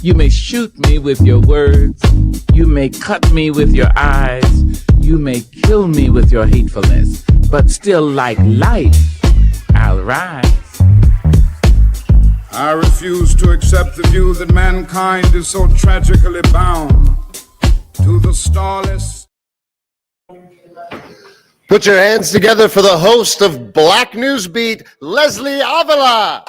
You may shoot me with your words. You may cut me with your eyes. You may kill me with your hatefulness. But still, like life, I'll rise. I refuse to accept the view that mankind is so tragically bound to the starless. Put your hands together for the host of Black NewsBeat, Leslie Avila.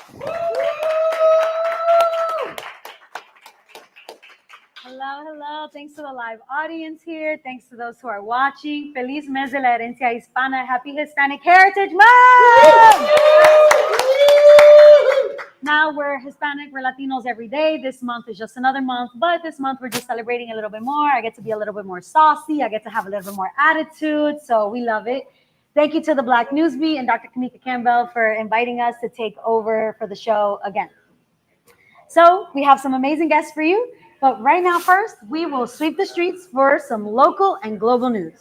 Hello. Thanks to the live audience here. Thanks to those who are watching. Feliz mes de la herencia hispana. Happy Hispanic Heritage Month! Now we're Hispanic, we're Latinos every day. This month is just another month, but this month we're just celebrating a little bit more. I get to be a little bit more saucy. I get to have a little bit more attitude, so we love it. Thank you to the Black NewsBeat and Dr. Kamika Campbell for inviting us to take over for the show again. So we have some amazing guests for you, but right now first, we will sweep the streets for some local and global news.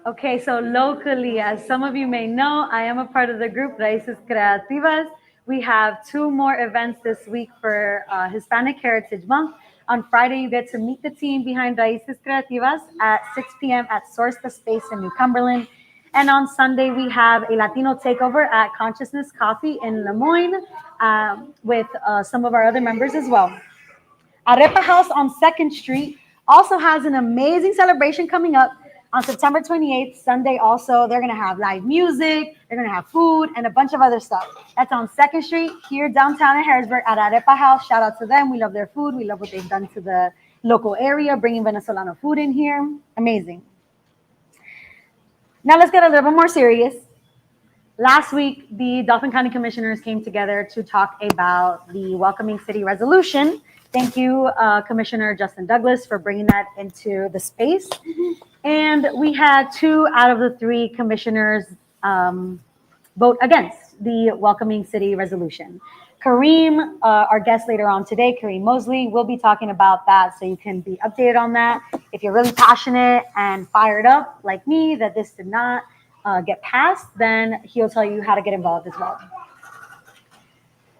Okay, so locally, as some of you may know, I am a part of the group Raíces Creativas. We have 2 more events this week for Hispanic Heritage Month. On Friday, you get to meet the team behind Raíces Creativas at 6 p.m. at Source the Space in New Cumberland. And on Sunday, we have a Latino takeover at Consciousness Coffee in Lemoyne with some of our other members as well. Arepa House on 2nd Street also has an amazing celebration coming up. On September 28th, Sunday also, they're going to have live music, they're going to have food, and a bunch of other stuff. That's on 2nd Street here downtown in Harrisburg at Arepa House. Shout out to them. We love their food. We love what they've done to the local area, bringing Venezolano food in here. Amazing. Now let's get a little bit more serious. Last week, the Dauphin County Commissioners came together to talk about the Welcoming City Resolution. Thank you, Commissioner Justin Douglas, for bringing that into the space. And we had 2 out of the 3 commissioners vote against the Welcoming City Resolution. Kariem, our guest later on today, Kariem Morssy, will be talking about that, so you can be updated on that. If you're really passionate and fired up like me that this did not get passed, then he'll tell you how to get involved as well.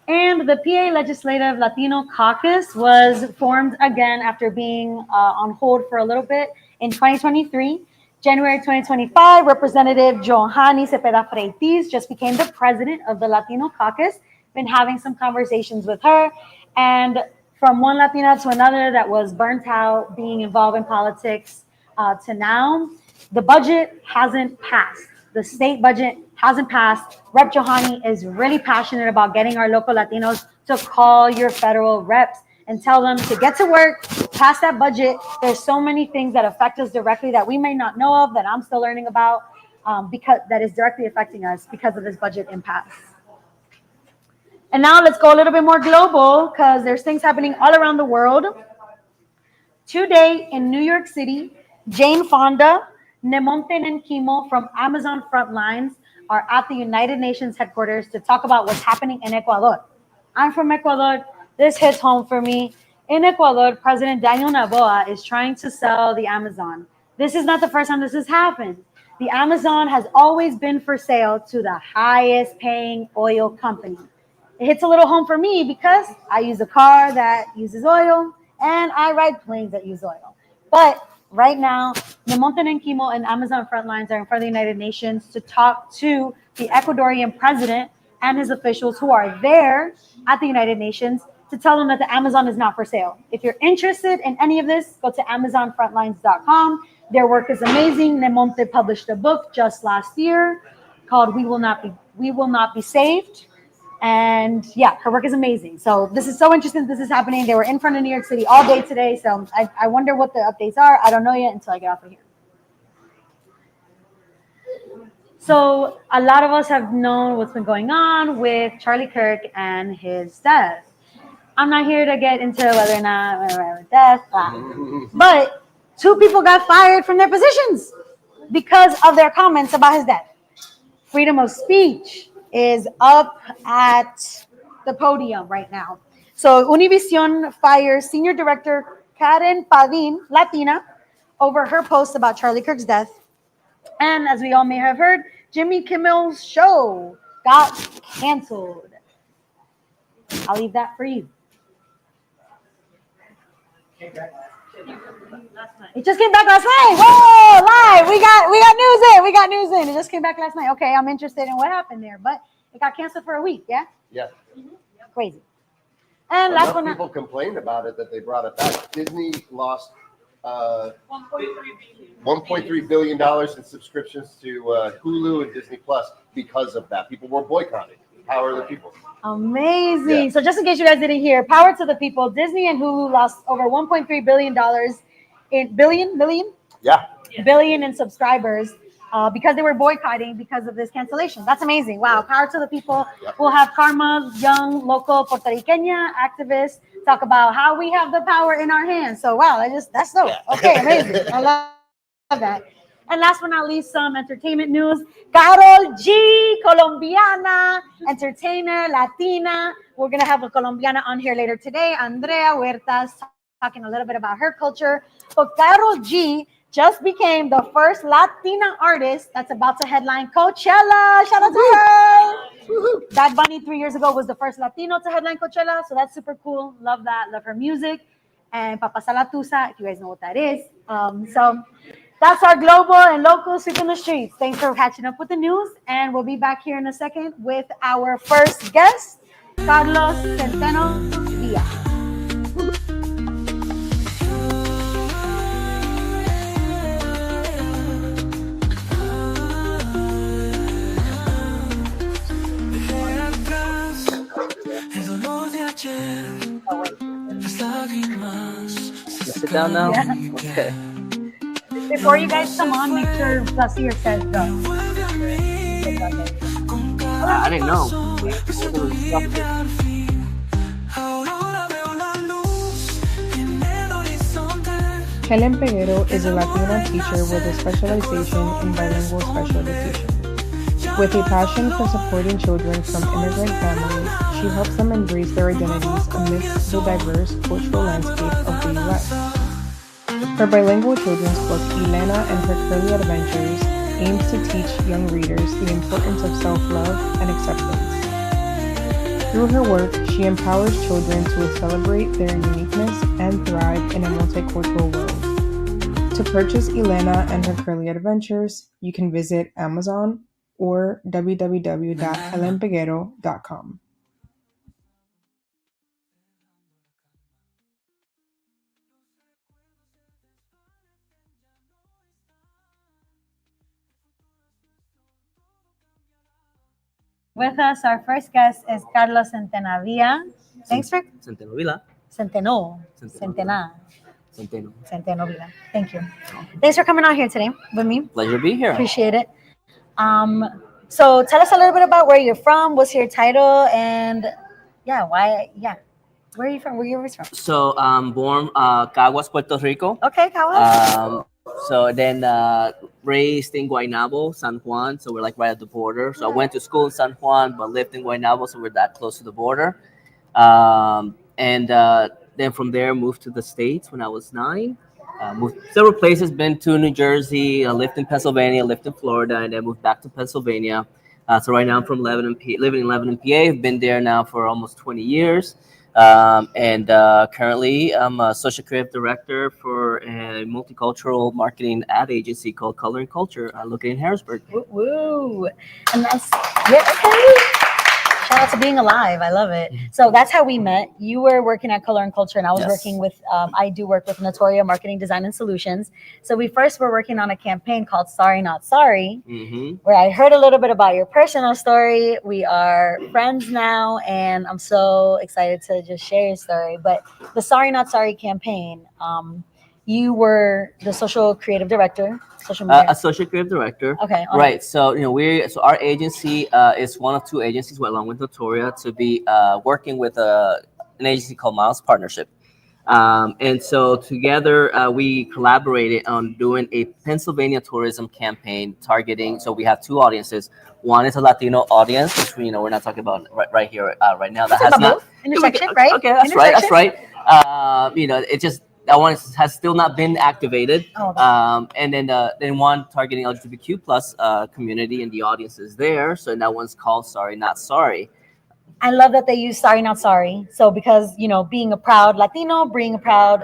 And the PA Legislative Latino Caucus was formed again after being on hold for a little bit in 2023. January 2025, Representative Johanny Cepeda Freitis just became the president of the Latino Caucus. Been having some conversations with her. And from one Latina to another that was burnt out being involved in politics to now, the budget hasn't passed. The state budget hasn't passed. Rep Johanny is really passionate about getting our local Latinos to call your federal reps and tell them to get to work, pass that budget. There's so many things that affect us directly that we may not know of, that I'm still learning about, because that is directly affecting us because of this budget impasse. And now let's go a little bit more global, because there's things happening all around the world. Today in New York City, Jane Fonda, Nemonte and Kimo from Amazon Frontlines are at the United Nations headquarters to talk about what's happening in Ecuador. I'm from Ecuador. This hits home for me. In Ecuador, President Daniel Noboa is trying to sell the Amazon. This is not the first time this has happened. The Amazon has always been for sale to the highest paying oil company. It hits a little home for me because I use a car that uses oil and I ride planes that use oil. But right now, Nemonte and Kimo and Amazon Frontlines are in front of the United Nations to talk to the Ecuadorian president and his officials who are there at the United Nations to tell them that the Amazon is not for sale. If you're interested in any of this, go to AmazonFrontlines.com. Their work is amazing. Nemonte published a book just last year called We Will Not Be Saved. And yeah, her work is amazing. So this is so interesting this is happening. They were in front of New York City all day today. So I wonder what the updates are. I don't know yet until I get off of here. So a lot of us have known what's been going on with Charlie Kirk and his death. I'm not here to get into whether or not death, but 2 people got fired from their positions because of their comments about his death. Freedom of speech is up at the podium right now. So Univision fires Senior Director Karen Padin, Latina, over her post about Charlie Kirk's death. And as we all may have heard, Jimmy Kimmel's show got canceled. I'll leave that for you. It just came back last night. Whoa, live. We got news in. We got news in. It just came back last night. Okay, I'm interested in what happened there. But it got canceled for a week, yeah? Yeah. Crazy. And last one. People complained about it that they brought it back. Disney lost $1.3 billion in subscriptions to Hulu and Disney Plus because of that. People were boycotting. Power of the people. Amazing. Yeah. So just in case you guys didn't hear, power to the people. Disney and Hulu lost over $1.3 billion billion in subscribers because they were boycotting because of this cancellation. That's amazing. Wow. Power to the people. Yep. We'll have Karma, young local Puerto Riqueña activist, talk about how we have the power in our hands. So wow, that's so okay, amazing. I love that. And last but not least, some entertainment news. Karol G, Colombiana, entertainer, Latina. We're going to have a Colombiana on here later today. Andrea Heurtas, talking a little bit about her culture. But Karol G just became the first Latina artist that's about to headline Coachella. Shout out to her. Bad Bunny 3 years ago was the first Latino to headline Coachella. So that's super cool. Love that. Love her music. And Papa Salatusa, if you guys know what that is. So that's our global and local sweep in the streets. Thanks for catching up with the news. And we'll be back here in a second with our first guest, Carlos Centeno Villa. Sit down now? Yeah. Okay. Before you guys come on, make sure Placier says go. I didn't know. Helen Peguero is a Latina teacher with a specialization in bilingual special education. With a passion for supporting children from immigrant families, she helps them embrace their identities amidst the diverse cultural landscape of the U.S. Her bilingual children's book, Elena and Her Curly Adventures, aims to teach young readers the importance of self-love and acceptance. Through her work, she empowers children to celebrate their uniqueness and thrive in a multicultural world. To purchase Elena and Her Curly Adventures, you can visit Amazon or www.helenpeguero.com. With us, our first guest is Carlos Centeno Villa. Thanks for Centeno Villa. Centeno Villa. Thank you. Thanks for coming out here today with me. Pleasure to be here. Appreciate it. So tell us a little bit about where you're from, what's your title, and where are you from? Where are you from? So born Caguas, Puerto Rico. Okay, Caguas. So then raised in Guaynabo, San Juan. So we're like right at the border. So I went to school in San Juan, but lived in Guaynabo, so we're that close to the border. And then from there, moved to the States when I was 9. Moved several places, been to New Jersey, lived in Pennsylvania, lived in Florida, and then moved back to Pennsylvania. So right now I'm from living in Lebanon, PA. I've been there now for almost 20 years. And currently I'm a social creative director for a multicultural marketing ad agency called Color and Culture located in Harrisburg. Woo! And that's okay. Shout out to being alive. I love it. So that's how we met. You were working at Color and Culture, and I was working with, I do work with Notoria Marketing Design and Solutions. So we first were working on a campaign called Sorry Not Sorry, where I heard a little bit about your personal story. We are friends now, and I'm so excited to just share your story. But the Sorry Not Sorry campaign, you were the social creative director. Associate creative director. Okay. Right. So our agency is one of 2 agencies, along with Notoria, to be working with an agency called Miles Partnership. And so together we collaborated on doing a Pennsylvania tourism campaign targeting. So we have 2 audiences. One is a Latino audience, which we're not talking about right here right now. That has not intersection, right? Okay, that's right. It just That one has still not been activated. Oh, And then one targeting LGBTQ plus community, and the audience is there. So that one's called Sorry Not Sorry. I love that they use sorry, not sorry. So because, being a proud Latino, being a proud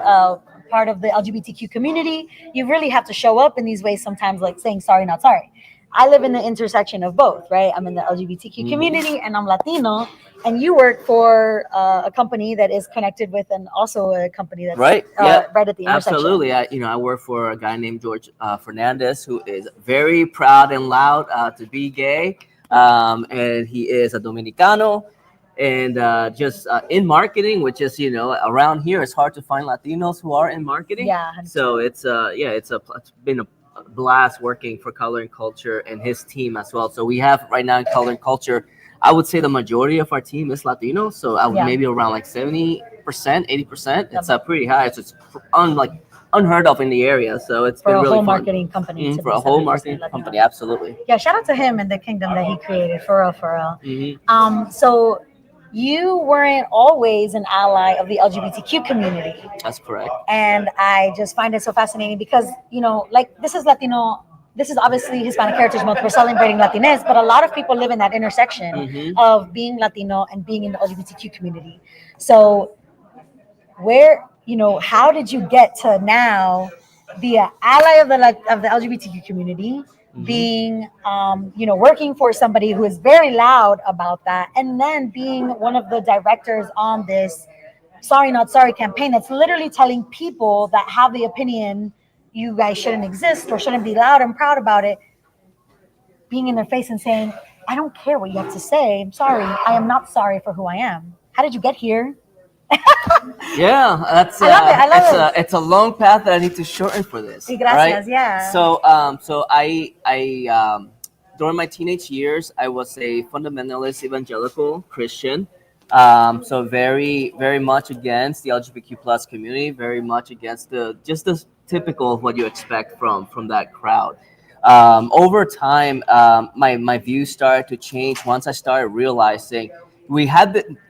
part of the LGBTQ community, you really have to show up in these ways sometimes, like saying sorry, not sorry. I live in the intersection of both, right? I'm in the LGBTQ community and I'm Latino, and you work for a company that is connected with, and also a company that's right right at the intersection. Absolutely. I work for a guy named George Fernandez, who is very proud and loud to be gay, and he is a Dominicano. And just in marketing, which is around here, it's hard to find Latinos who are in marketing. Yeah. So it's been a blast working for Color and Culture and his team as well. So we have right now in Color and Culture, I would say the majority of our team is Latino. So I would maybe around like 70%, 80%. It's pretty high. It's unheard of in the area. So it's for been a really whole fun. Marketing company. For a whole marketing company, absolutely. Yeah, shout out to him and the kingdom that he created, for real, for real. So you weren't always an ally of the LGBTQ community. That's correct. And I just find it so fascinating because, this is Latino, this is obviously Hispanic Heritage Month. We're celebrating Latinx, but a lot of people live in that intersection of being Latino and being in the LGBTQ community. So how did you get to now be an ally of the LGBTQ community, being, working for somebody who is very loud about that, and then being one of the directors on this Sorry Not Sorry campaign that's literally telling people that have the opinion you guys shouldn't exist or shouldn't be loud and proud about it, being in their face and saying, I don't care what you have to say. I'm sorry. I am not sorry for who I am. How did you get here? Yeah, that's I love it. It's a long path that I need to shorten for this. Gracias, right? Yeah. So I during my teenage years, I was a fundamentalist evangelical Christian. So very, very much against the LGBTQ plus community, very much against the typical of what you expect from that crowd. Over time, my views started to change once I started realizing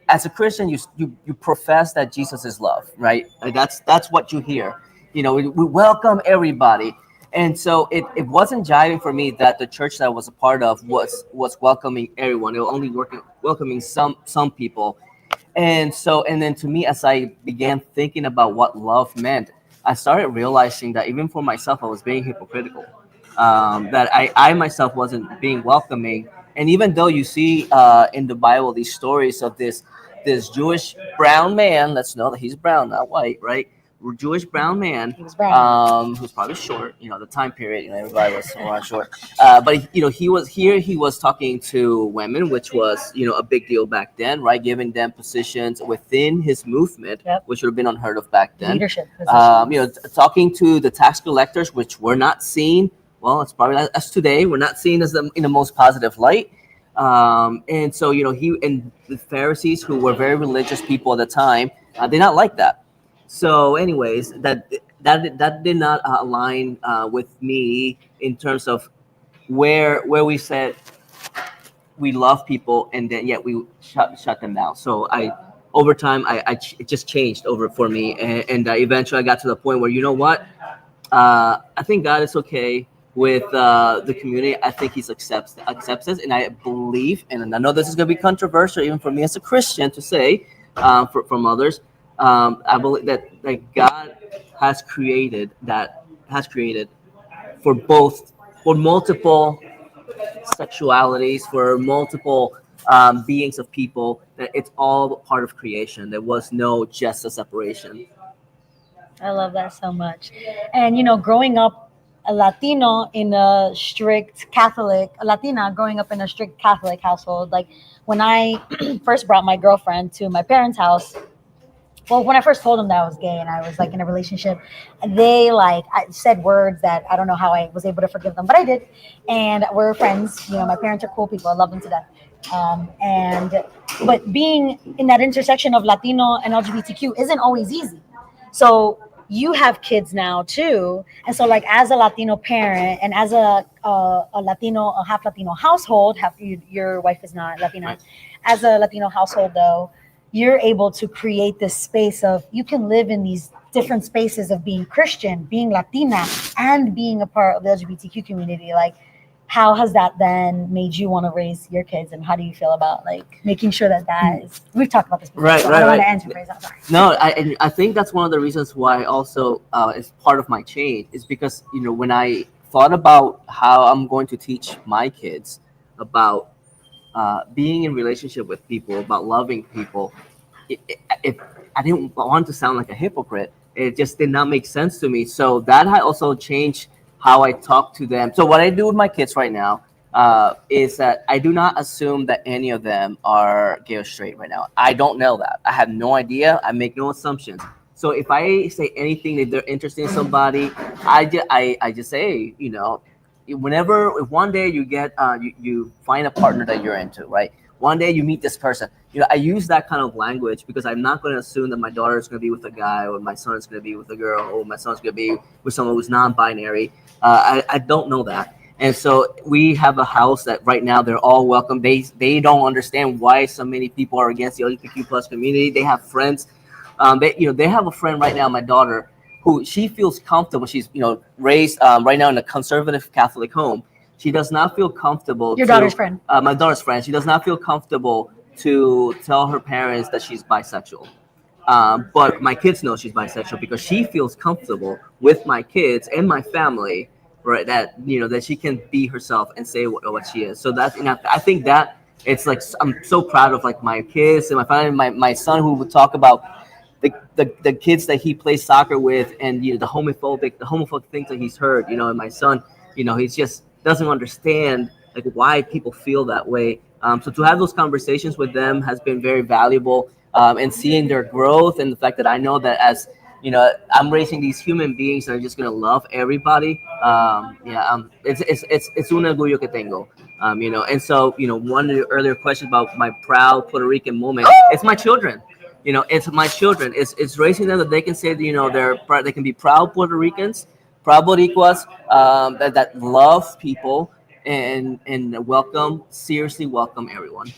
as a Christian, you profess that Jesus is love, right? Like that's what you hear. We welcome everybody. And so it wasn't jiving for me that the church that I was a part of was welcoming everyone. It was only welcoming some people. And then to me, as I began thinking about what love meant, I started realizing that even for myself, I was being hypocritical. That I myself wasn't being welcoming. And even though you see in the Bible these stories of this Jewish brown man, let's know that he's brown, not white, right? Jewish brown man, who's probably short, the time period, everybody was so short. But he was talking to women, which was, a big deal back then, right? Giving them positions within his movement, which would have been unheard of back then. Leadership positions. Talking to the tax collectors, which were not seen. Well, it's probably as today. We're not seen as in the most positive light. And so, he and the Pharisees, who were very religious people at the time, did not like that. So anyways, that did not align with me in terms of where we said we love people and then yet we shut them down. So over time, it just changed over for me. And eventually I got to the point where, I think God is okay with the community. I think he accepts us. And I believe, and I know this is going to be controversial even for me as a Christian to say from others, I believe that God has created for multiple sexualities, for multiple beings of people, that it's all part of creation. There was no just a separation. I love that so much. And, growing up a Latino in a strict Catholic, a Latina growing up in a strict Catholic household, like when I first brought my girlfriend to my parents' house, well, when I first told them that I was gay and I was in a relationship, they I said words that I don't know how I was able to forgive them, but I did. And we're friends. My parents are cool people. I love them to death. But being in that intersection of Latino and LGBTQ isn't always easy. So you have kids now too. And so as a Latino parent and as a half Latino household, your wife is not Latina. Right. As a Latino household though, you're able to create this space of you can live in these different spaces of being Christian, being Latina, and being a part of the LGBTQ community. Like, how has that then made you want to raise your kids, and how do you feel about like making sure that is? We've talked about this before, Right, so right, I don't want right. to answer phrase. I'm sorry. No, I think that's one of the reasons why also is part of my change is because when I thought about how I'm going to teach my kids about being in relationship with people, about loving people, if I didn't want to sound like a hypocrite, it just did not make sense to me. So that had also changed how I talk to them. So what I do with my kids right now is that I do not assume that any of them are gay or straight right now. I don't know that. I have no idea. I make no assumptions. So if I say anything that they're interested in somebody, I just say, whenever if one day you get you find a partner that you're into, right? One day you meet this person. I use that kind of language because I'm not going to assume that my daughter is going to be with a guy, or my son is going to be with a girl, or my son's going to be with someone who's non-binary. I don't know that. And so we have a house that right now they're all welcome. They don't understand why so many people are against the LGBTQ plus community. They have friends. They have a friend right now, my daughter, who she feels comfortable. She's raised right now in a conservative Catholic home. She does not feel comfortable. Your daughter's friend. My daughter's friend. She does not feel comfortable to tell her parents that she's bisexual. But my kids know she's bisexual because she feels comfortable with my kids and my family, right? That that she can be herself and say what she is. So that's I think that it's like I'm so proud of like my kids and my family. My son, who would talk about the kids that he plays soccer with, and the homophobic things that he's heard. And my son, he just doesn't understand like why people feel that way. So to have those conversations with them has been very valuable, and seeing their growth and the fact that I know that as I'm raising these human beings that are just gonna love everybody. It's un orgullo que tengo. And so one of the earlier questions about my proud Puerto Rican moment. It's my children. It's my children. It's raising them that they can say they can be proud Puerto Ricans, proud Boricuas, that love people and seriously welcome everyone.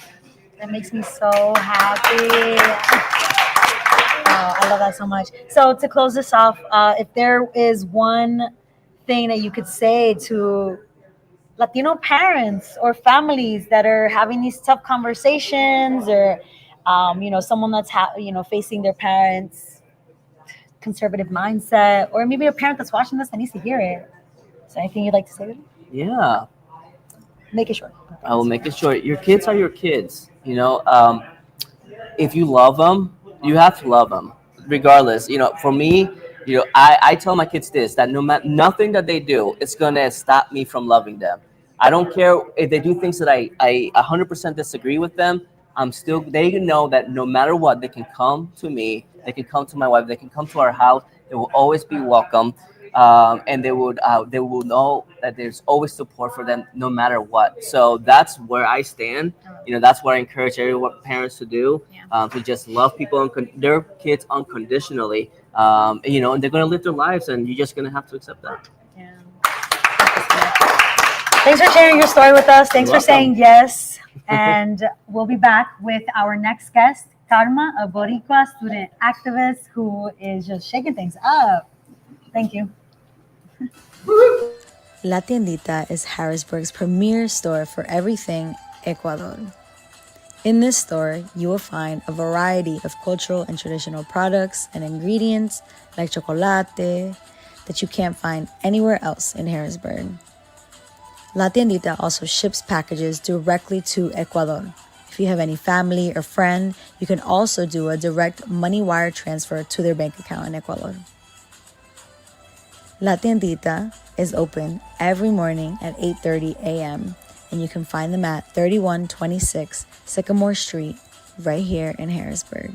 That makes me so happy. I love that so much. So to close this off, if there is one thing that you could say to Latino parents or families that are having these tough conversations, or someone that's facing their parents' conservative mindset, or maybe a parent that's watching this that needs to hear it. Is there anything you'd like to say to them? Yeah. Make it short. I will make it short. Your kids are your kids. If you love them, you have to love them, regardless. For me, I tell my kids this, that no matter nothing that they do, it's gonna stop me from loving them. I don't care if they do things that I 100% disagree with them. They know that no matter what, they can come to me, they can come to my wife, they can come to our house. They will always be welcome. And they will know that there's always support for them no matter what. So that's where I stand. That's what I encourage everyone parents to do, to just love people their kids unconditionally. And they're going to live their lives, and you're just going to have to accept that. Yeah. Thanks for sharing your story with us. Thanks for saying yes. And we'll be back with our next guest, Karma, a Boricua student activist who is just shaking things up. Thank you. La Tiendita is Harrisburg's premier store for everything Ecuador. In this store, you will find a variety of cultural and traditional products and ingredients like chocolate that you can't find anywhere else in Harrisburg. La Tiendita also ships packages directly to Ecuador. If you have any family or friend, you can also do a direct money wire transfer to their bank account in Ecuador. La Tiendita is open every morning at 8:30 a.m. and you can find them at 3126 Sycamore Street, right here in Harrisburg.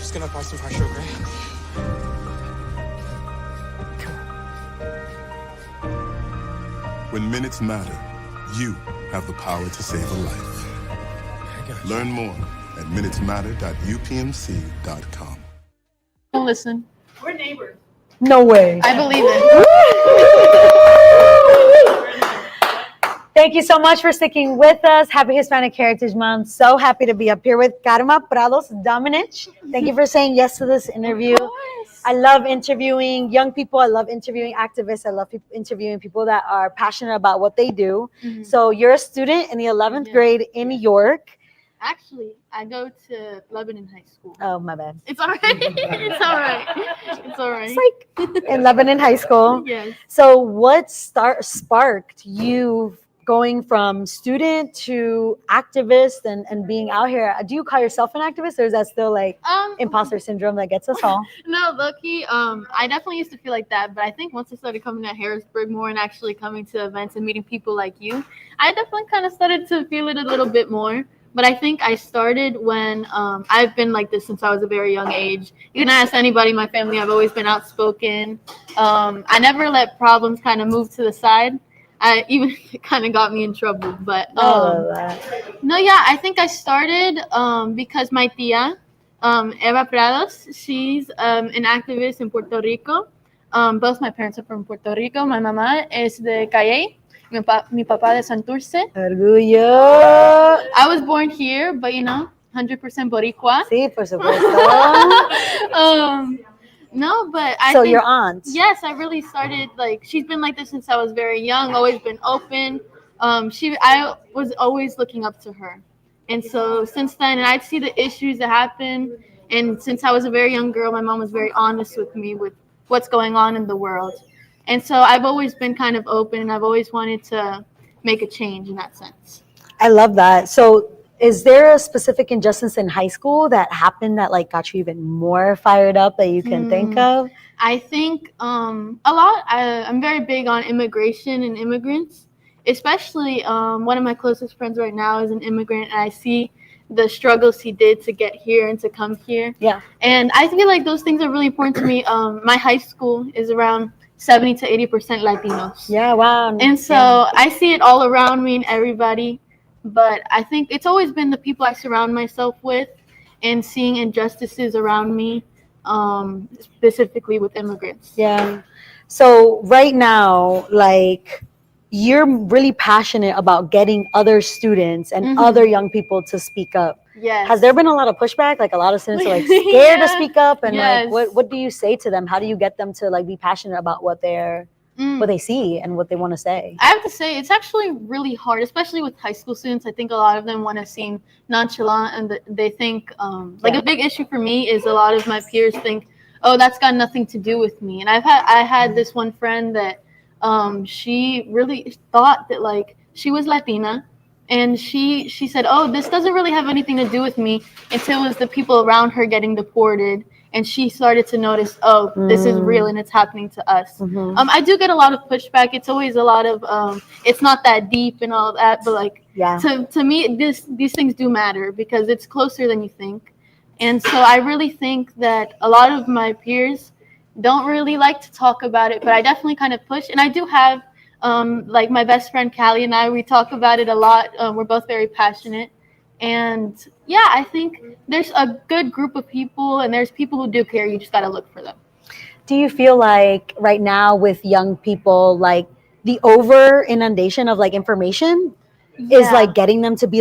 just gonna apply some pressure, okay? When minutes matter, you have the power to save a life. Learn more at minutesmatter.upmc.com. Don't listen. We're neighbors. No way. I believe it. Thank you so much for sticking with us. Happy Hispanic Heritage Month. So happy to be up here with Kariem Prados, Domenech. Thank you for saying yes to this interview. I love interviewing young people. I love interviewing activists. I love interviewing people that are passionate about what they do. Mm-hmm. So you're a student in the 11th grade in New York. Actually, I go to Lebanon High School. Oh, my bad. It's all right. It's all right. It's all right. It's like in Lebanon High School. Yes. So what sparked you going from student to activist and being out here? Do you call yourself an activist, or is that still like imposter syndrome that gets us all? No, low-key, I definitely used to feel like that, but I think once I started coming to Harrisburg more and actually coming to events and meeting people like you, I definitely kind of started to feel it a little bit more. But I think I started when I've been like this since I was a very young age. You can ask anybody in my family. I've always been outspoken. I never let problems kind of move to the side. Even it kind of got me in trouble. But no, yeah, I think I started because my tia, Eva Prados, she's an activist in Puerto Rico. Both my parents are from Puerto Rico. My mamá es de Calle. Mi papá de Santurce. Orgullo. I was born here, but 100% Boricua. Sí, por supuesto. No, but So your aunt? Yes, I really started she's been like this since I was very young. Always been open. I was always looking up to her, and so since then, and I'd see the issues that happen. And since I was a very young girl, my mom was very honest with me with what's going on in the world. And so I've always been kind of open, and I've always wanted to make a change in that sense. I love that. So is there a specific injustice in high school that happened that got you even more fired up that you can think of? I think a lot. I'm very big on immigration and immigrants, especially one of my closest friends right now is an immigrant, and I see the struggles he did to get here and to come here. Yeah. And I feel like those things are really important to me. My high school is around 70 to 80% Latinos. Yeah, wow. And so I see it all around me and everybody. But I think it's always been the people I surround myself with and seeing injustices around me, specifically with immigrants. Yeah. So right now, you're really passionate about getting other students and other young people to speak up. Yes. Has there been a lot of pushback? A lot of students are scared to speak up, and what do you say to them? How do you get them to be passionate about what they see and what they want to say? I have to say it's actually really hard, especially with high school students. I think a lot of them want to seem nonchalant, and they think a big issue for me is a lot of my peers think, oh, that's got nothing to do with me. And I had this one friend that she really thought that she was Latina. And she said, oh, this doesn't really have anything to do with me, until it was the people around her getting deported. And she started to notice, oh, this is real and it's happening to us. I do get a lot of pushback. It's always a lot of, it's not that deep and all that. But to me, these things do matter because it's closer than you think. And so I really think that a lot of my peers don't really like to talk about it, but I definitely kind of push. And I do have my best friend Callie and I, we talk about it a lot. We're both very passionate. And yeah, I think there's a good group of people, and there's people who do care. You just got to look for them. Do you feel like right now with young people, the over inundation of information is getting them to be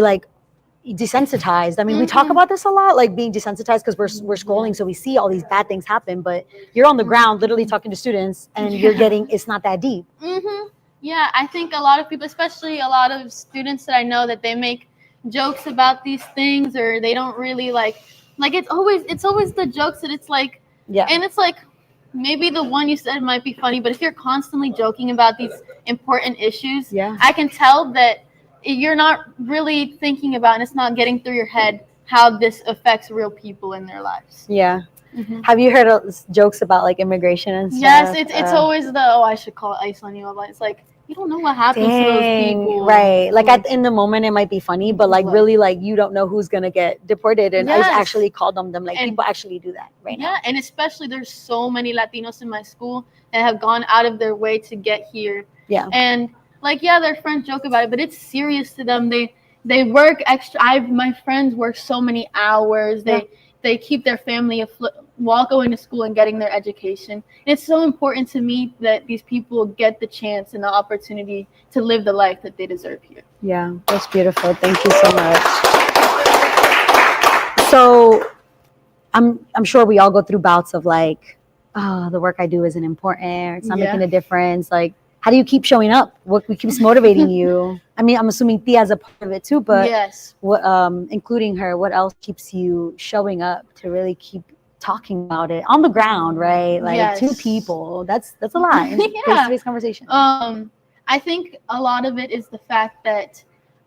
desensitized? I mean, we talk about this a lot, being desensitized because we're scrolling, so we see all these bad things happen, but you're on the ground literally talking to students, and you're getting, it's not that deep. Yeah, I think a lot of people, especially a lot of students that I know, that they make jokes about these things, or they don't really it's always the jokes that it's and it's maybe the one you said might be funny, but if you're constantly joking about these important issues, I can tell that you're not really thinking about, and it's not getting through your head how this affects real people in their lives. Yeah. Have you heard jokes about like immigration and stuff? Yes, it's always the I should call ICE on you. It's like you don't know what happens to those people. Right. Like in the moment it might be funny, but like really like you don't know who's gonna get deported. And I actually called them like people actually do that right now. Yeah, and especially there's so many Latinos in my school that have gone out of their way to get here. Yeah. And like their friends joke about it, but it's serious to them. They work extra. My friends work so many hours. They keep their family while going to school and getting their education. And it's so important to me that these people get the chance and the opportunity to live the life that they deserve here. Yeah, that's beautiful. Thank you so much. So I'm sure we all go through bouts of like, oh, the work I do isn't important. It's not making a difference. Like, how do you keep showing up? What keeps motivating you? I mean, I'm assuming Tia's a part of it too, but what, including her, what else keeps you showing up to really keep talking about it on the ground, right? Like two people. That's a lot in face-to-face conversation. I think a lot of it is the fact that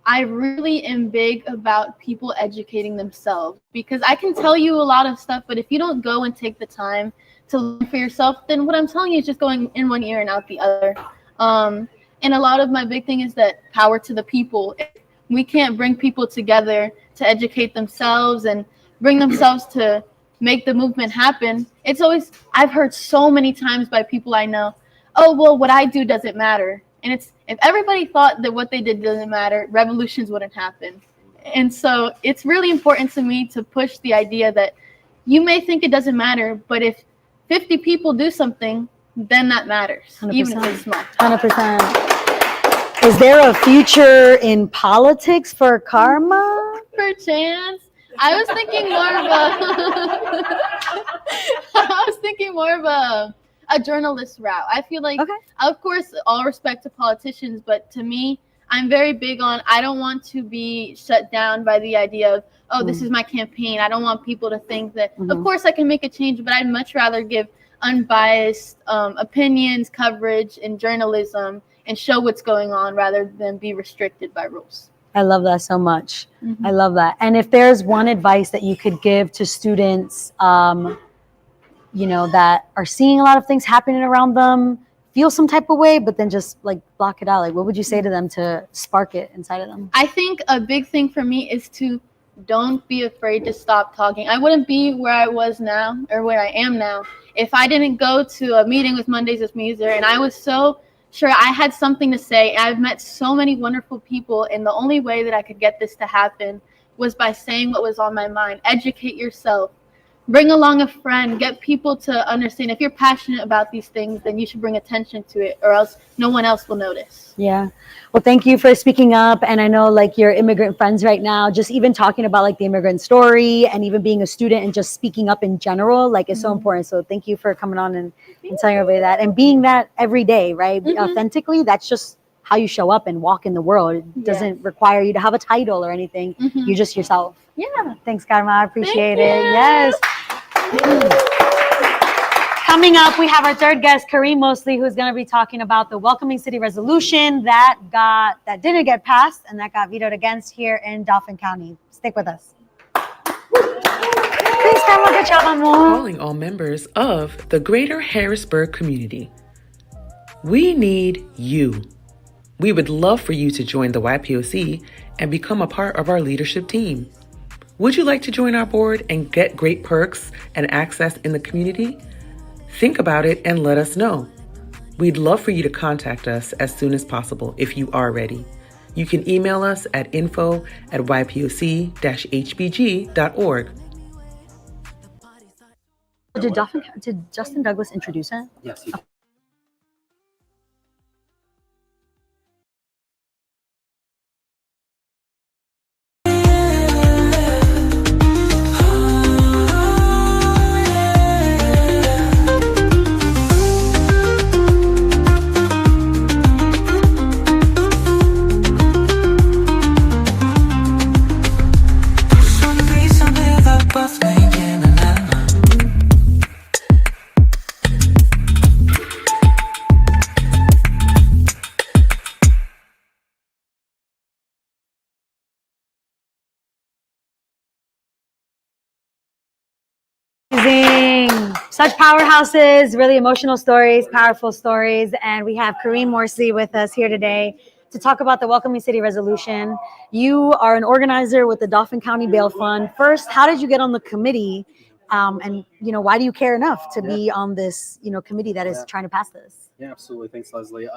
I really am big about people educating themselves, because I can tell you a lot of stuff, but if you don't go and take the time to learn for yourself, then what I'm telling you is just going in one ear and out the other. And a lot of my big thing is that power to the people. If we can't bring people together to educate themselves and bring themselves to make the movement happen. It's always, I've heard so many times by people I know, oh, well, what I do doesn't matter. And it's, if everybody thought that what they did doesn't matter, revolutions wouldn't happen. And so it's really important to me to push the idea that you may think it doesn't matter, but if 50 people do something, then that matters, 100%. Even if it's small. 100%. Is there a future in politics for Karma? Perchance. I was thinking more of a journalist route. I feel like, of course, all respect to politicians, but to me, I'm very big on, I don't want to be shut down by the idea of, oh, this is my campaign. I don't want people to think that, of course, I can make a change, but I'd much rather give unbiased opinions, coverage, and journalism and show what's going on rather than be restricted by rules. I love that so much. I love that. And if there's one advice that you could give to students, you know, that are seeing a lot of things happening around them, feel some type of way, but then just like block it out, like what would you say to them to spark it inside of them? I think a big thing for me is to don't be afraid to stop talking. I wouldn't be where I was now or where I am now if I didn't go to a meeting with Mondays with Muser and I was so sure I had something to say. I've met so many wonderful people, and the only way that I could get this to happen was by saying what was on my mind. Educate yourself. Bring along a friend. Get people to understand. If you're passionate about these things, then you should bring attention to it, or else no one else will notice. Yeah. Well, thank you for speaking up. And I know like your immigrant friends right now, just even talking about like the immigrant story and even being a student and just speaking up in general, like is so important. So thank you for coming on and telling everybody that and being that every day, right? Authentically, that's just how you show up and walk in the world. It doesn't require you to have a title or anything. You're just yourself. Yeah. Thanks, Karma. I appreciate it. Yes. Coming up, we have our third guest, Kariem Morssy, who's going to be talking about the Welcoming City resolution that didn't get passed and that got vetoed against here in Dauphin County. Stick with us. Thanks, Karma. Good job, amor. Calling all members of the Greater Harrisburg community. We need you. We would love for you to join the YPOC and become a part of our leadership team. Would you like to join our board and get great perks and access in the community? Think about it and let us know. We'd love for you to contact us as soon as possible if you are ready. You can email us at info@ypoc-hbg.org. Did Justin Douglas introduce it? Yes. Such powerhouses, really emotional stories, powerful stories. And we have Kariem Morssy with us here today to talk about the Welcoming City Resolution. You are an organizer with the Dauphin County Bail Fund. First, how did you get on the committee? And, why do you care enough to be on this, committee that is trying to pass this? Yeah, absolutely. Thanks, Leslie.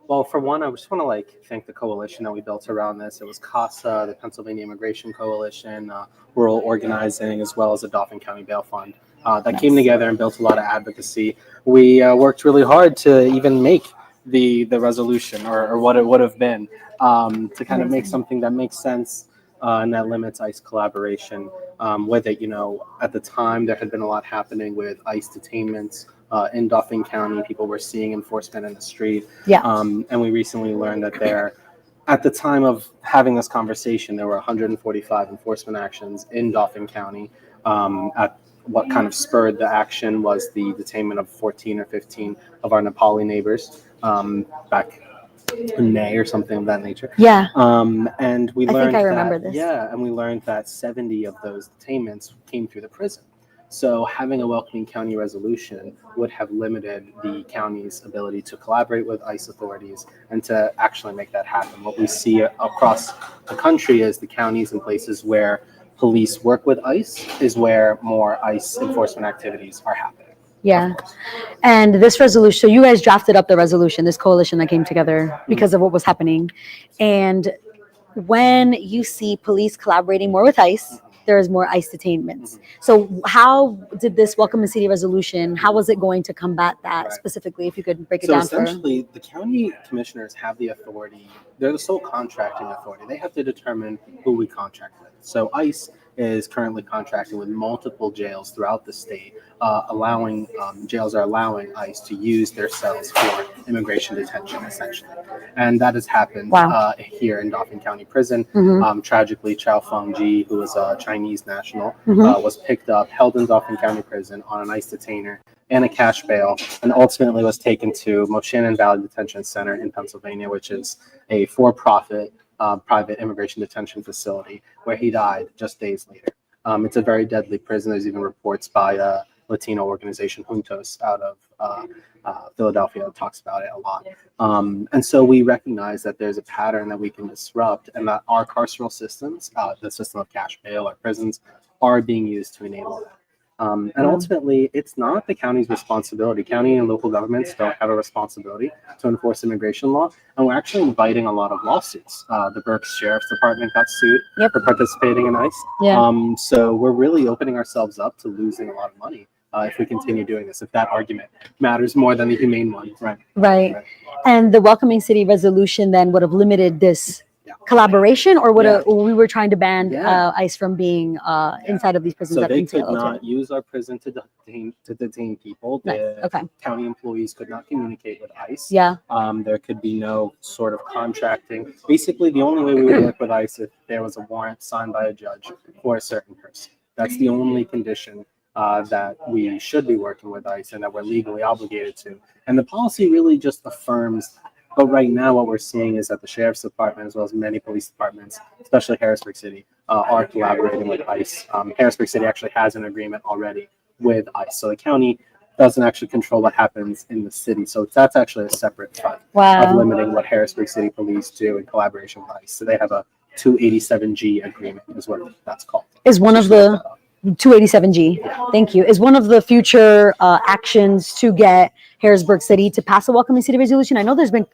Well, for one, I just want to thank the coalition that we built around this. It was CASA, the Pennsylvania Immigration Coalition, Rural Organizing, as well as the Dauphin County Bail Fund that came together and built a lot of advocacy. We worked really hard to even make the resolution or what it would have been to kind of make something that makes sense and that limits ICE collaboration with it. At the time, there had been a lot happening with ICE detainments in Dauphin County. People were seeing enforcement in the street. And we recently learned that at the time of having this conversation, there were 145 enforcement actions in Dauphin County. What kind of spurred the action was the detainment of 14 or 15 of our Nepali neighbors back in May or something of that nature. And we learned I remember this. And we learned that 70 of those detainments came through the prison. So having a Welcoming County resolution would have limited the county's ability to collaborate with ICE authorities and to actually make that happen. What we see across the country is the counties and places where police work with ICE is where more ICE enforcement activities are happening. And this resolution, so you guys drafted up the resolution, this coalition that came together because of what was happening. And when you see police collaborating more with ICE, there is more ICE detainments. So how did this Welcome City resolution, how was it going to combat that specifically, if you could break it down? So essentially, the county commissioners have the authority, they're the sole contracting authority. They have to determine who we contract with. So ICE is currently contracting with multiple jails throughout the state, jails are allowing ICE to use their cells for immigration detention, essentially. And that has happened here in Dauphin County Prison. Tragically, Chow Feng-ji, who was a Chinese national, was picked up, held in Dauphin County Prison on an ICE detainer and a cash bail, and ultimately was taken to Moshannon Valley Detention Center in Pennsylvania, which is a for-profit private immigration detention facility, where he died just days later. It's a very deadly prison. There's even reports by a Latino organization, Juntos, out of Philadelphia, that talks about it a lot. And so we recognize that there's a pattern that we can disrupt, and that our carceral systems, the system of cash bail, our prisons, are being used to enable that. And ultimately, it's not the county's responsibility. County and local governments don't have a responsibility to enforce immigration law, and we're actually inviting a lot of lawsuits. The Berks Sheriff's Department got sued for participating in ICE. So we're really opening ourselves up to losing a lot of money if we continue doing this, if that argument matters more than the humane one. Right. And the Welcoming City resolution then would have limited this collaboration, or would we were trying to ban ICE from being inside of these prisons? So they could not use our prison to detain people. The county employees could not communicate with ICE. There could be no sort of contracting. Basically, the only way we would work with ICE if there was a warrant signed by a judge for a certain person. That's the only condition that we should be working with ICE and that we're legally obligated to. And the policy really just affirms that. But right now, what we're seeing is that the Sheriff's Department, as well as many police departments, especially Harrisburg City, are collaborating with ICE. Harrisburg City actually has an agreement already with ICE. So the county doesn't actually control what happens in the city. So that's actually a separate front of limiting what Harrisburg City police do in collaboration with ICE. So they have a 287G agreement, is what that's called. Is one of the 287G, thank you, is one of the future actions to get Harrisburg City to pass a Welcoming City resolution? I know there's been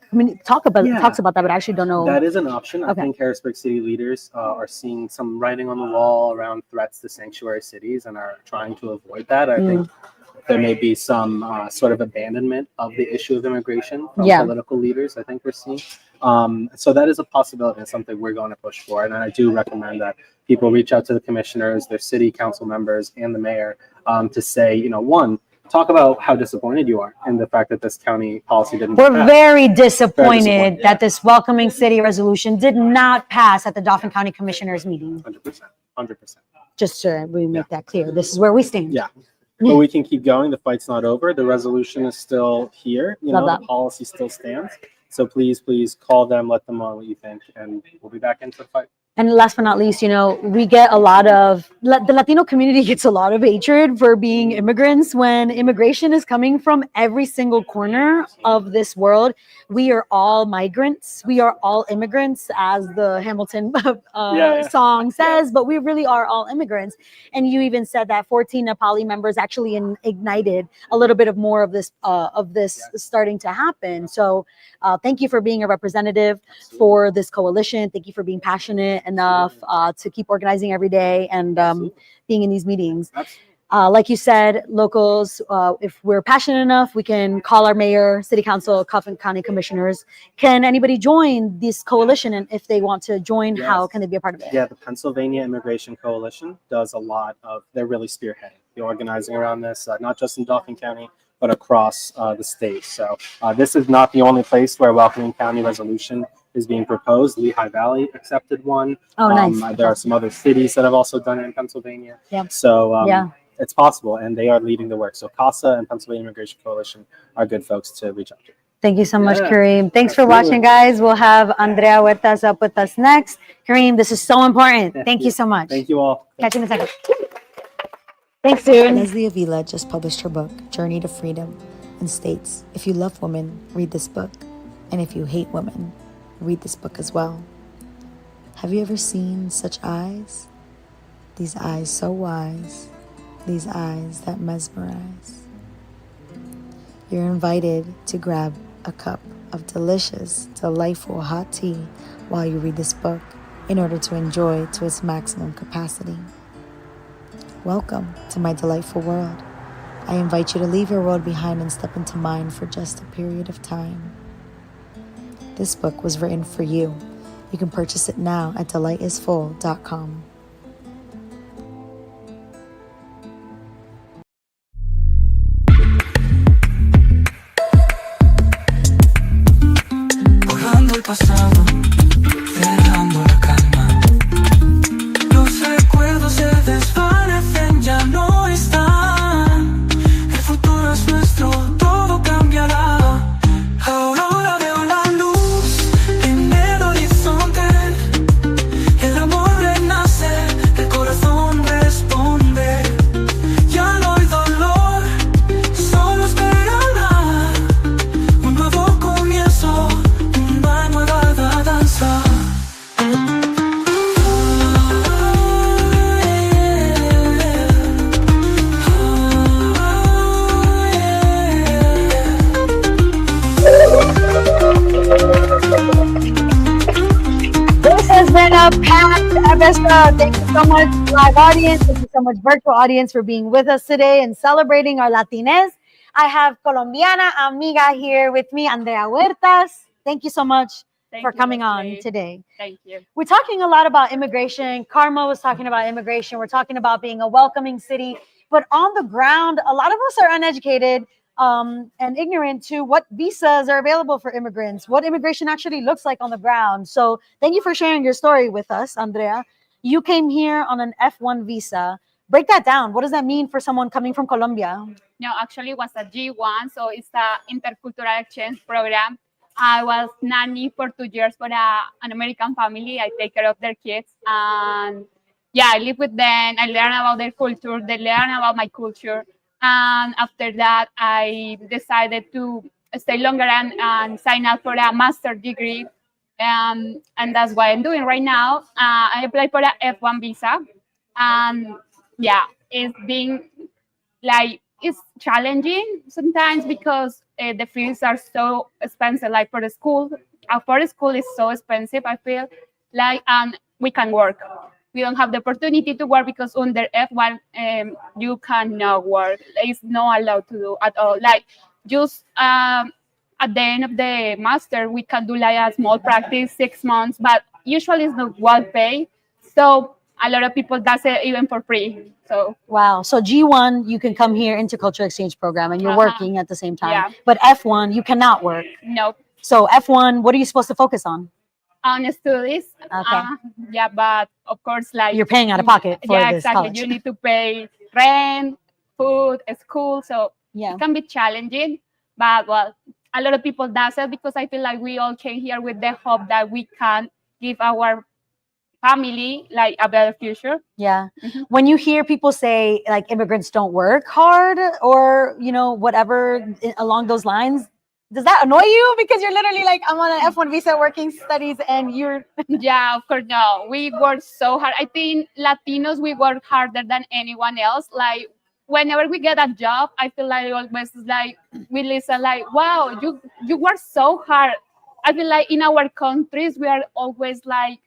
talks about that, but I actually don't know. That is an option. I think Harrisburg City leaders are seeing some writing on the wall around threats to sanctuary cities and are trying to avoid that. I think there may be some sort of abandonment of the issue of immigration from political leaders, I think we're seeing. So that is a possibility and something we're going to push for. And I do recommend that people reach out to the commissioners, their city council members, and the mayor to say, one, talk about how disappointed you are in the fact that this county policy didn't pass. We're very disappointed that this Welcoming City resolution did not pass at the Dauphin County Commissioners meeting. 100%. Just so we make that clear. This is where we stand. But we can keep going. The fight's not over. The resolution is still here. The policy still stands. So please call them, let them know what you think, and we'll be back into the fight. And last but not least, we get a lot of the Latino community gets a lot of hatred for being immigrants when immigration is coming from every single corner of this world. We are all migrants. We are all immigrants, as the Hamilton song says, but we really are all immigrants. And you even said that 14 Nepali members actually ignited a little bit of more of this starting to happen. So thank you for being a representative for this coalition. Thank you for being passionate enough to keep organizing every day and being in these meetings. Like you said, locals, if we're passionate enough, we can call our mayor, city council, county commissioners. Can anybody join this coalition? And if they want to join, how can they be a part of it? Yeah, the Pennsylvania Immigration Coalition does a lot of, they're really spearheading the organizing around this, not just in Dauphin County, but across the state. So this is not the only place where a welcoming county resolution is being proposed. Lehigh Valley accepted one. Oh, nice. There are some other cities that have also done it in Pennsylvania. Yep. So it's possible, and they are leading the work. So CASA and Pennsylvania Immigration Coalition are good folks to reach out to. Thank you so much, Kariem. Thanks for watching, guys. We'll have Andrea Heurtas up with us next. Kariem, this is so important. Thank you so much. Thank you all. Catch you in a second. Thanks, dude. Leslie Avila just published her book, Journey to Freedom, and states, if you love women, read this book. And if you hate women, read this book as well. Have you ever seen such eyes? These eyes so wise, these eyes that mesmerize. You're invited to grab a cup of delicious, delightful hot tea while you read this book in order to enjoy to its maximum capacity. Welcome to my delightful world. I invite you to leave your world behind and step into mine for just a period of time. This book was written for you. You can purchase it now at delightisfull.com. Borrando el pasado, dejando la calma. Los recuerdos se desvanecen, ya no están. El futuro es nuestro, todo cambiará. Ahora veo la luz en el horizonte. El amor renace, el corazón responde. Ya no hay dolor, solo esperará. Un nuevo comienzo, una nueva danza. This has been a packed episode. Thank you so much, live audience. Thank you so much, virtual audience, for being with us today and celebrating our Latinez. I have Colombiana amiga here with me, Andrea Heurtas. Thank you so much for coming on today. Thank you. We're talking a lot about immigration. Karma was talking about immigration. We're talking about being a welcoming city. But on the ground, a lot of us are uneducated and ignorant to what visas are available for immigrants, what immigration actually looks like on the ground. So thank you for sharing your story with us, Andrea. You came here on an F1 visa. Break that down. What does that mean for someone coming from Colombia? No, actually it was a G1, so it's an intercultural exchange program. I was nanny for 2 years for an American family. I take care of their kids, and yeah, I live with them. I learn about their culture. They learn about my culture. And after that, I decided to stay longer and sign up for a master's degree. And that's what I'm doing right now. I applied for a F1 visa. And yeah, it's been it's challenging sometimes because the fees are so expensive. Like for the school is so expensive, I feel like, and we can work. We don't have the opportunity to work because under F1, you cannot work. It's not allowed to do at all. Like just at the end of the master, we can do like a small practice, 6 months, but usually it's not well paid. So a lot of people does it even for free. So wow. So G1, you can come here intercultural exchange program and you're working at the same time. Yeah. But F1, you cannot work. Nope. So F1, what are you supposed to focus on? On studies. Okay. Yeah, but of course, like you're paying out of pocket for yeah, this exactly. college. You need to pay rent, food, school. So yeah, it can be challenging. But well, a lot of people does it because I feel like we all came here with the hope that we can give our family like a better future. Yeah. When you hear people say like immigrants don't work hard or, whatever along those lines, does that annoy you? Because you're literally like, I'm on an F1 visa working studies and you're. Yeah, of course, no. We work so hard. I think Latinos, we work harder than anyone else. Like, whenever we get a job, I feel like always like we listen like, wow, you work so hard. I feel like in our countries, we are always like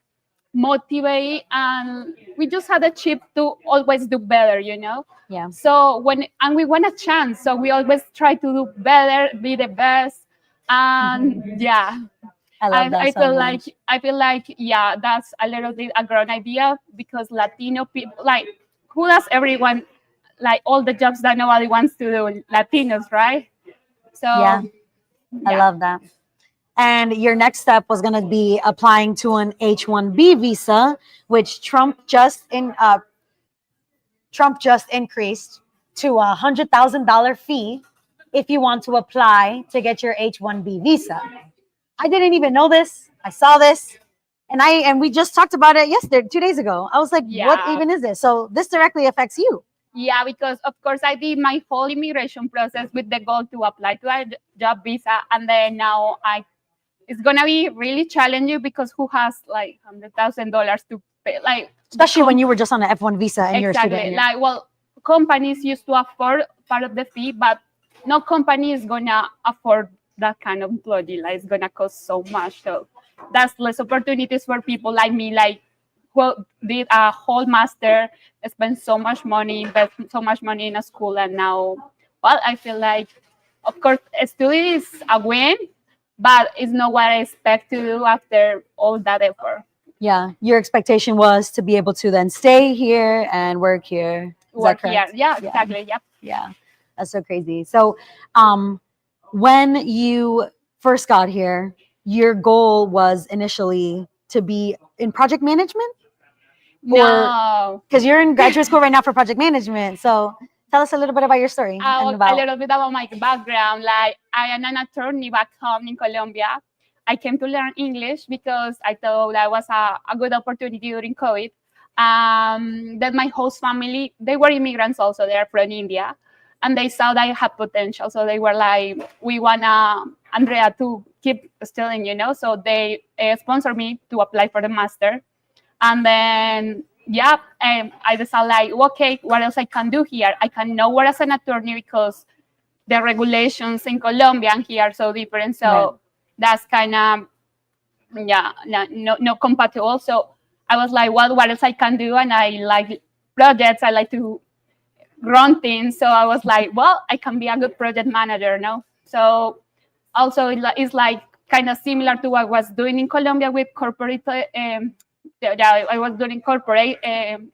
motivated and we just had a chip to always do better, Yeah. So and we want a chance, so we always try to do better, be the best, and yeah. I love that so much. I feel like yeah, that's a little bit a grown idea because Latino people like who does everyone like all the jobs that nobody wants to do, Latinos, right? So Yeah. I love that. And your next step was going to be applying to an H-1B visa, which Trump just increased to $100,000 fee if you want to apply to get your H-1B visa. I didn't even know this. I saw this, and we just talked about it yesterday, 2 days ago. I was like, what even is this? So this directly affects you. Yeah, because of course I did my whole immigration process with the goal to apply to a job visa, and then now it's gonna be really challenging because who has like $100,000 to pay? Like Especially when you were just on an F1 visa and you're a student. Exactly. Like, well, companies used to afford part of the fee, but no company is gonna afford that kind of employee. Like, it's gonna cost so much. So that's less opportunities for people like me, like who did a whole master, spent so much money, invest so much money in a school, and now, well, I feel like, of course, study is a win, but it's not what I expect to do after all that effort. Yeah, your expectation was to be able to then stay here and work here. Is that correct? Yeah, exactly. Yep. Yeah, that's so crazy. So, when you first got here, your goal was initially to be in project management? No, because you're in graduate school right now for project management. So tell us a little bit about your story. A little bit about my background. Like, I am an attorney back home in Colombia. I came to learn English because I thought that was a good opportunity during COVID. That my host family, they were immigrants also. They are from India. And they saw that I had potential. So they were like, we want Andrea to keep studying, So they sponsored me to apply for the master. And then, I decided like, okay, what else I can do here? I can now work as an attorney because the regulations in Colombia and here are so different. So that's kind of, no compatible. So I was like, well, what else I can do? And I like projects. I like to run things. So I was like, well, I can be a good project manager, no? So also it's like kind of similar to what I was doing in Colombia with corporate. I was doing corporate.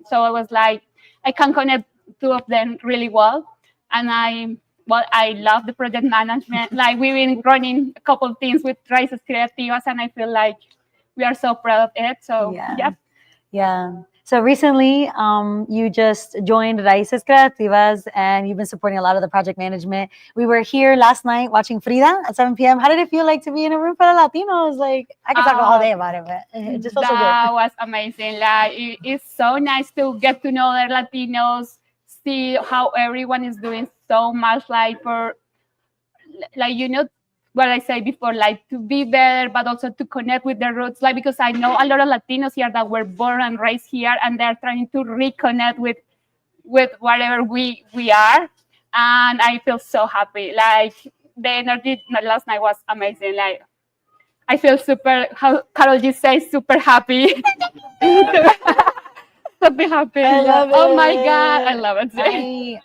So I was like, I can connect two of them really well. And I love the project management. Like, we've been running a couple of things with Raíces Creativas, and I feel like we are so proud of it. So yeah. So recently, you just joined Raíces Creativas, and you've been supporting a lot of the project management. We were here last night watching Frida at 7 p.m. How did it feel like to be in a room full of Latinos? Like, I could talk all day about it, but it just felt so good. That was amazing. Like, it's so nice to get to know other Latinos, see how everyone is doing so much, like, for, like, what I said before, like, to be better, but also to connect with their roots. Like, because I know a lot of Latinos here that were born and raised here, and they're trying to reconnect with whatever we are. And I feel so happy. Like, the energy last night was amazing. Like, I feel super, how Carol G says, super happy. Super happy. I love it. Oh my God, I love it.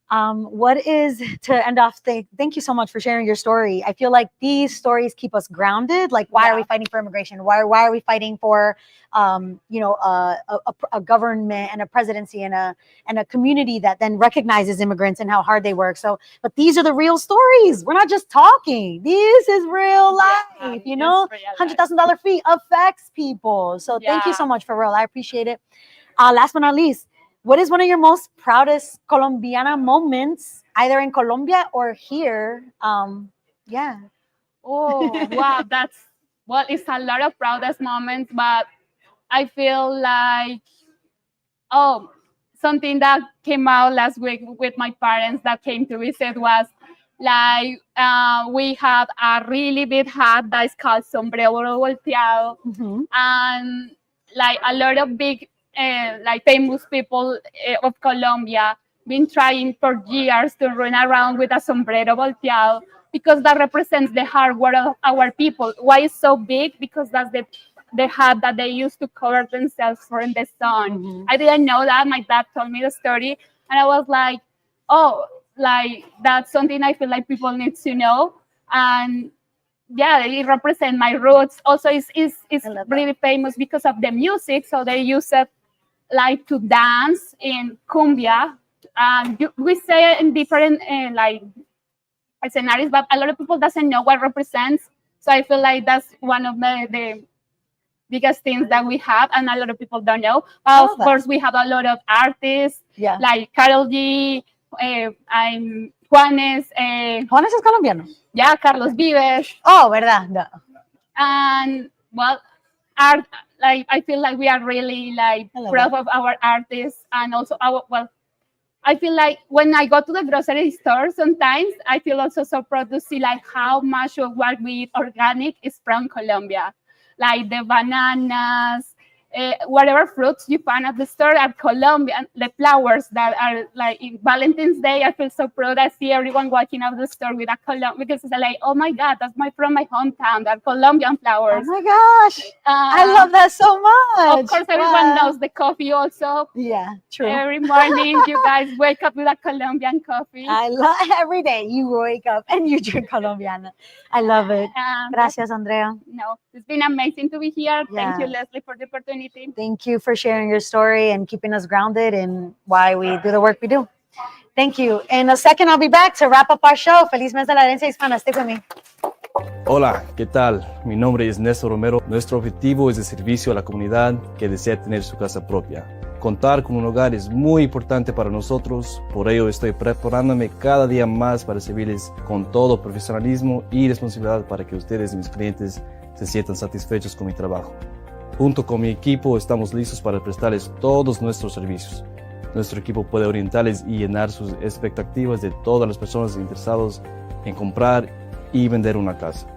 What is, to end off, thank you so much for sharing your story. I feel like these stories keep us grounded. Like, why are we fighting for immigration? Why are we fighting for, a government and a presidency and a community that then recognizes immigrants and how hard they work? So, but these are the real stories. We're not just talking. This is real life, $100,000 fee affects people. So thank you so much, for real. I appreciate it. Last but not least, what is one of your most proudest Colombiana moments, either in Colombia or here? Oh, wow, it's a lot of proudest moments, but I feel like, oh, something that came out last week with my parents that came to visit was like we have a really big hat that is called sombrero volteado, and like a lot of big like famous people of Colombia been trying for years to run around with a sombrero volteado because that represents the hard work of our people. Why it's so big? Because that's the hat that they used to cover themselves from the sun. I didn't know that. My dad told me the story, and I was like, oh, like that's something I feel like people need to know. And yeah, it represents my roots. Also, it's really famous because of the music. So they use it like to dance in cumbia. And we say it in different like scenarios, but a lot of people doesn't know what it represents. So I feel like that's one of the biggest things that we have, and a lot of people don't know. Of course, we have a lot of artists, like Karol G, I'm Juanes. Juanes es colombiano. Yeah, Carlos Vives. Oh, verdad. No. And well, art. Like I feel like we are really like proud of our artists, and also our I feel like when I go to the grocery store, sometimes I feel also so proud to see like how much of what we eat organic is from Colombia. Like the bananas, whatever fruits you find at the store are Colombian. The flowers that are like in Valentine's Day, I feel so proud. I see everyone walking out of the store with a Colombian, because it's like, oh my God, that's from my hometown. They're Colombian flowers. Oh my gosh, I love that so much. Of course, everyone knows the coffee also. Yeah, true. Every morning, you guys wake up with a Colombian coffee. I love every day you wake up and you drink Colombiana. I love it. Gracias, Andrea. No, it's been amazing to be here. Thank you, Leslie, for the opportunity. Thank you for sharing your story and keeping us grounded in why we do the work we do. Thank you. In a second, I'll be back to wrap up our show. Feliz mes de la herencia hispana. Stick with me. Hola, ¿qué tal? Mi nombre es Néstor Romero. Nuestro objetivo es el servicio a la comunidad que desea tener su casa propia. Contar con un hogar es muy importante para nosotros, por ello estoy preparándome cada día más para servirles con todo profesionalismo y responsabilidad para que ustedes y mis clientes se sientan satisfechos con mi trabajo. Junto con mi equipo estamos listos para prestarles todos nuestros servicios. Nuestro equipo puede orientarles y llenar sus expectativas de todas las personas interesadas en comprar y vender una casa.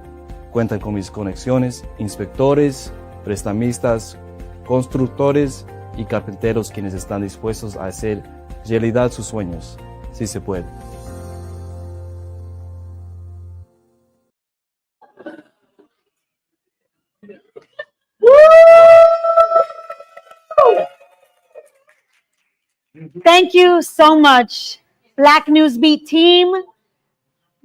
Cuentan con mis conexiones, inspectores, prestamistas, constructores y carpinteros quienes están dispuestos a hacer realidad sus sueños. Sí se puede. Thank you so much, Black NewsBeat team,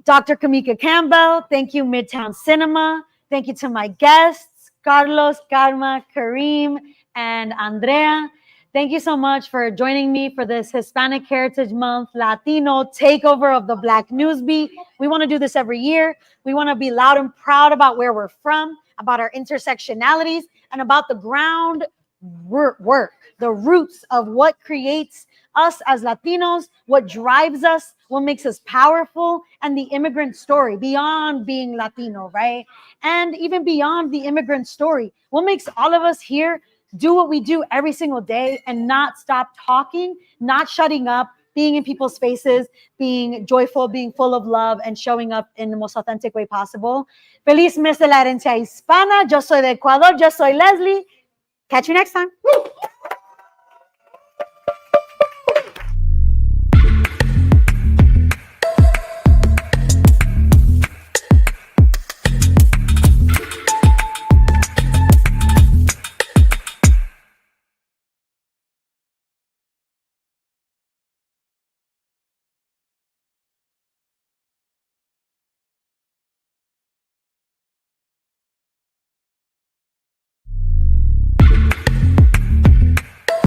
Dr. Kamika Campbell. Thank you, Midtown Cinema. Thank you to my guests, Carlos, Karma, Kariem, and Andrea. Thank you so much for joining me for this Hispanic Heritage Month Latino takeover of the Black NewsBeat. We want to do this every year. We want to be loud and proud about where we're from, about our intersectionalities, and about the ground work, the roots of what creates us as Latinos, what drives us, what makes us powerful, and the immigrant story beyond being Latino, right? And even beyond the immigrant story, what makes all of us here do what we do every single day and not stop talking, not shutting up, being in people's faces, being joyful, being full of love, and showing up in the most authentic way possible. Feliz mes de la herencia hispana. Yo soy de Ecuador. Yo soy Leslie. Catch you next time. Woo!